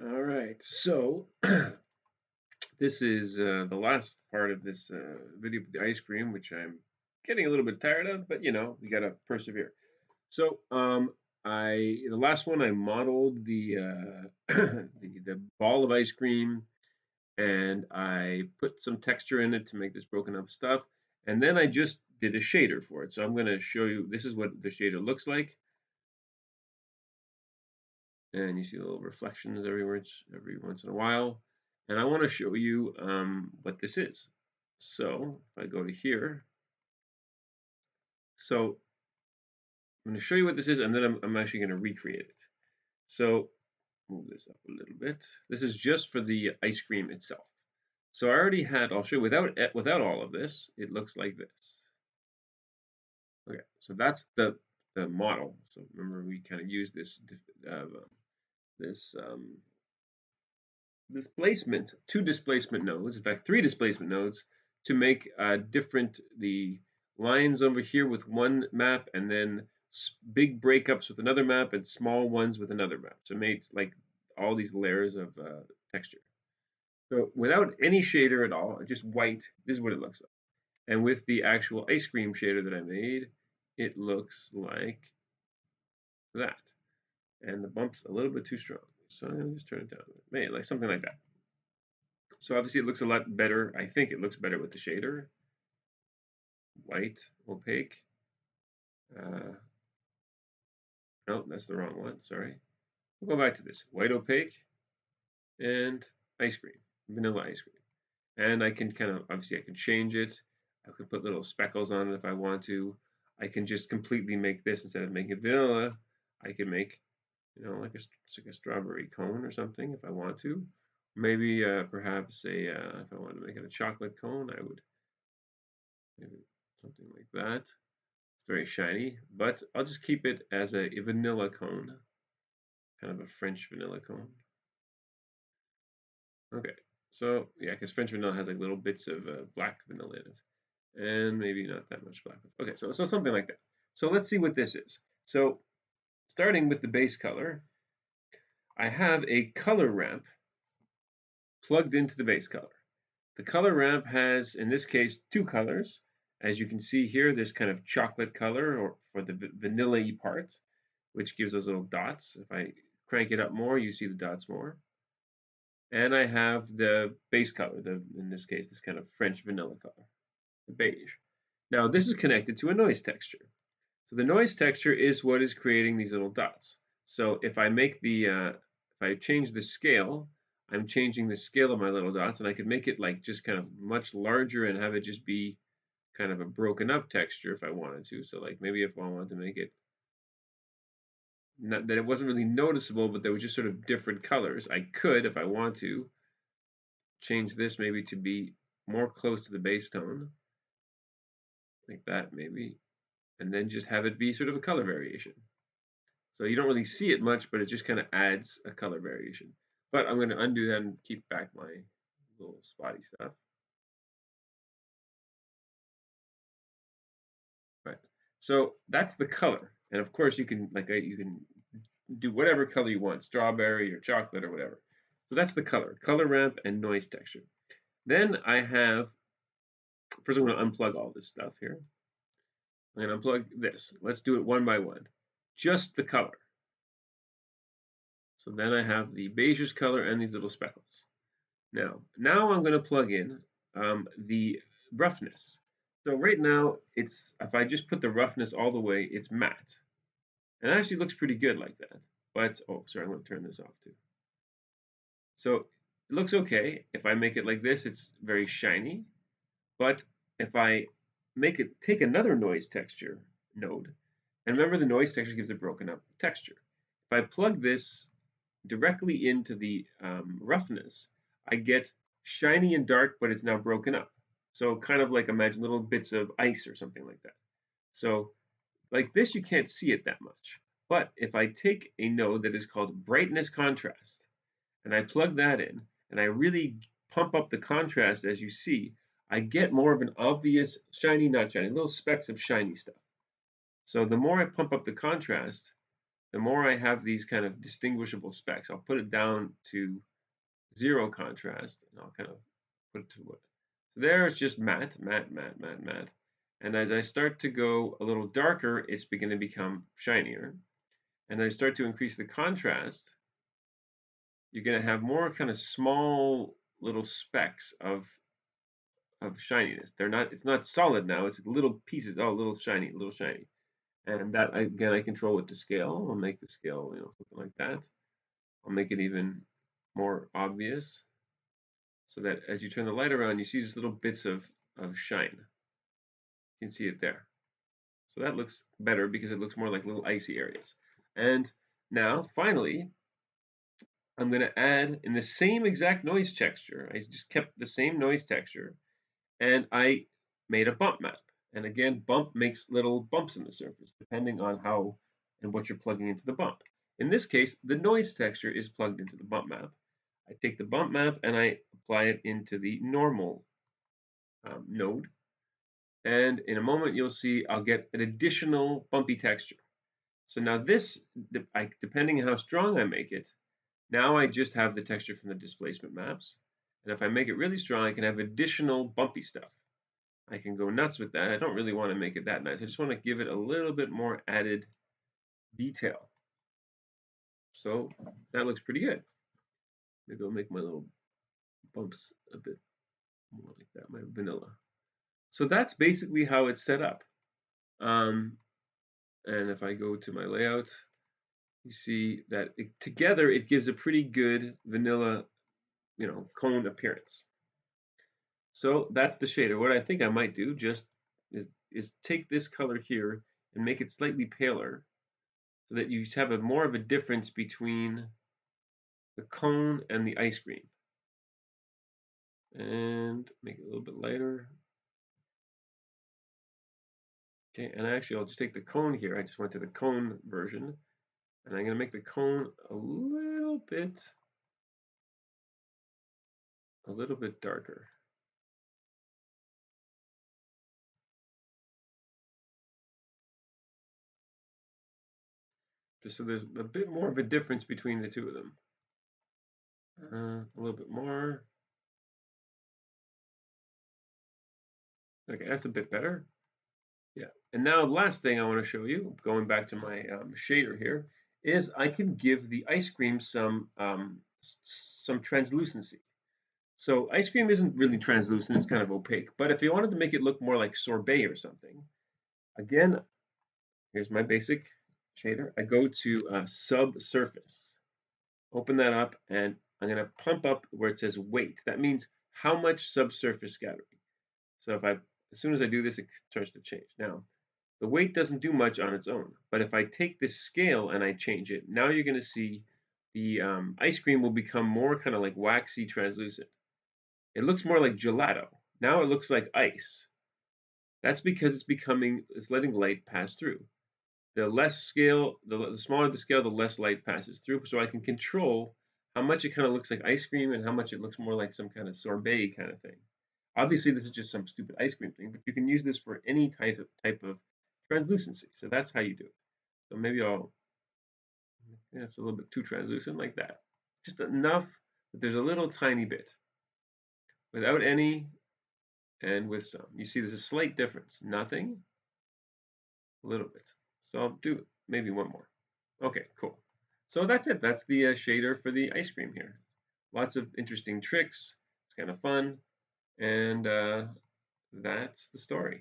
All right, so this is the last part of this video for the ice cream, which I'm getting a little bit tired of, but we gotta persevere. So, the last one I modeled the ball of ice cream, and I put some texture in it to make this broken up stuff, and then I just did a shader for it. So I'm gonna show you. This is what the shader looks like, and you see the little reflections every once in a while. And I want to show you what this is. So if I go to here, so I'm going to show you what this is, and then I'm actually going to recreate it. So move this up a little bit. This is just for the ice cream itself. So I already had. I'll show you without all of this. It looks like this. Okay, so that's the model. So remember, we kind of use this displacement, two displacement nodes, in fact, three displacement nodes, to make the lines over here with one map, and then big breakups with another map, and small ones with another map. So it made like all these layers of texture. So without any shader at all, just white, this is what it looks like. And with the actual ice cream shader that I made, it looks like that. And the bump's a little bit too strong. So I'm gonna just turn it down. Maybe like something like that. So obviously it looks a lot better. I think it looks better with the shader. White, opaque. Uh, no, that's the wrong one. Sorry. We'll go back to this. White, opaque, and ice cream. Vanilla ice cream. And I can obviously I can change it. I can put little speckles on it if I want to. I can just completely make this, instead of making it vanilla, I can make, like a strawberry cone or something if I want to. Maybe perhaps if I wanted to make it a chocolate cone, I would maybe something like that. It's very shiny, but I'll just keep it as a vanilla cone, kind of a French vanilla cone. Okay, so yeah, because French vanilla has like little bits of black vanilla in it, and maybe not that much black. Okay, so something like that. So let's see what this is. So starting with the base color, I have a color ramp plugged into the base color. The color ramp has, in this case, two colors. As you can see here, this kind of chocolate color, or for the vanilla-y part, which gives those little dots. If I crank it up more, you see the dots more. And I have the base color, in this case, this kind of French vanilla color, the beige. Now this is connected to a noise texture. So the noise texture is what is creating these little dots. So if I make if I change the scale, I'm changing the scale of my little dots, and I could make it like just kind of much larger and have it just be kind of a broken up texture if I wanted to. So like maybe if I wanted to make it not that it wasn't really noticeable, but there were just sort of different colors. I could, if I want to, change this maybe to be more close to the base tone, like that maybe, and then just have it be sort of a color variation. So you don't really see it much, but it just kind of adds a color variation. But I'm going to undo that and keep back my little spotty stuff. Right. So that's the color, and of course you can do whatever color you want, strawberry or chocolate or whatever. So that's the color ramp and noise texture. Then I have, first I'm going to unplug all this stuff here. I'm going to unplug this. Let's do it one by one. Just the color. So then I have the beigeish color and these little speckles. Now I'm going to plug in the roughness. So right now, if I just put the roughness all the way, it's matte. And it actually looks pretty good like that. But, oh, sorry, I'm going to turn this off too. So it looks okay. If I make it like this, it's very shiny. But if I take another noise texture node, and remember the noise texture gives a broken up texture. If I plug this directly into the roughness, I get shiny and dark, but it's now broken up. So kind of like, imagine little bits of ice or something like that. So like this, you can't see it that much. But if I take a node that is called brightness contrast, and I plug that in, and I really pump up the contrast, as you see, I get more of an obvious shiny, not shiny, little specks of shiny stuff. So the more I pump up the contrast, the more I have these kind of distinguishable specks. I'll put it down to 0 contrast, and I'll kind of put it to what. So there it's just matte, matte, matte, matte, matte. And as I start to go a little darker, it's beginning to become shinier. And I start to increase the contrast, you're going to have more kind of small little specks of shininess. They're not, it's not solid now, it's little pieces. Oh, little shiny, little shiny. And that, again, I control with the scale. I'll make the scale, something like that. I'll make it even more obvious so that as you turn the light around, you see these little bits of shine. You can see it there. So that looks better because it looks more like little icy areas. And now, finally, I'm going to add in the same exact noise texture. I just kept the same noise texture, and I made a bump map. And again, bump makes little bumps in the surface, depending on how and what you're plugging into the bump. In this case, the noise texture is plugged into the bump map. I take the bump map and I apply it into the normal node. And in a moment, you'll see I'll get an additional bumpy texture. So now this, depending on how strong I make it, now I just have the texture from the displacement maps. And if I make it really strong, I can have additional bumpy stuff. I can go nuts with that. I don't really want to make it that nice. I just want to give it a little bit more added detail. So that looks pretty good. Maybe I'll make my little bumps a bit more like that, my vanilla. So that's basically how it's set up. And if I go to my layout, you see that together it gives a pretty good vanilla, cone appearance. So that's the shader. What I think I might do just is take this color here and make it slightly paler so that you have more of a difference between the cone and the ice cream. And make it a little bit lighter. Okay, and actually I'll just take the cone here. I just went to the cone version. And I'm going to make the cone a little bit darker. Just so there's a bit more of a difference between the two of them. A little bit more. Okay, that's a bit better. Yeah. And now the last thing I want to show you, going back to my shader here, is I can give the ice cream some translucency. So ice cream isn't really translucent, it's kind of opaque. But if you wanted to make it look more like sorbet or something, again, here's my basic shader. I go to subsurface, open that up, and I'm going to pump up where it says weight. That means how much subsurface scattering. So as soon as I do this, it starts to change. Now, the weight doesn't do much on its own, but if I take this scale and I change it, now you're going to see the ice cream will become more kind of like waxy translucent. It looks more like gelato. Now it looks like ice. That's because it's letting light pass through. The less scale, the smaller the scale, the less light passes through. So I can control how much it kind of looks like ice cream and how much it looks more like some kind of sorbet kind of thing. Obviously, this is just some stupid ice cream thing, but you can use this for any type of translucency. So that's how you do it. So maybe it's a little bit too translucent like that. Just enough that there's a little tiny bit. Without any and with some. You see there's a slight difference. Nothing, a little bit. So I'll do maybe one more. Okay, cool. So that's it. That's the shader for the ice cream here. Lots of interesting tricks. It's kind of fun. And that's the story.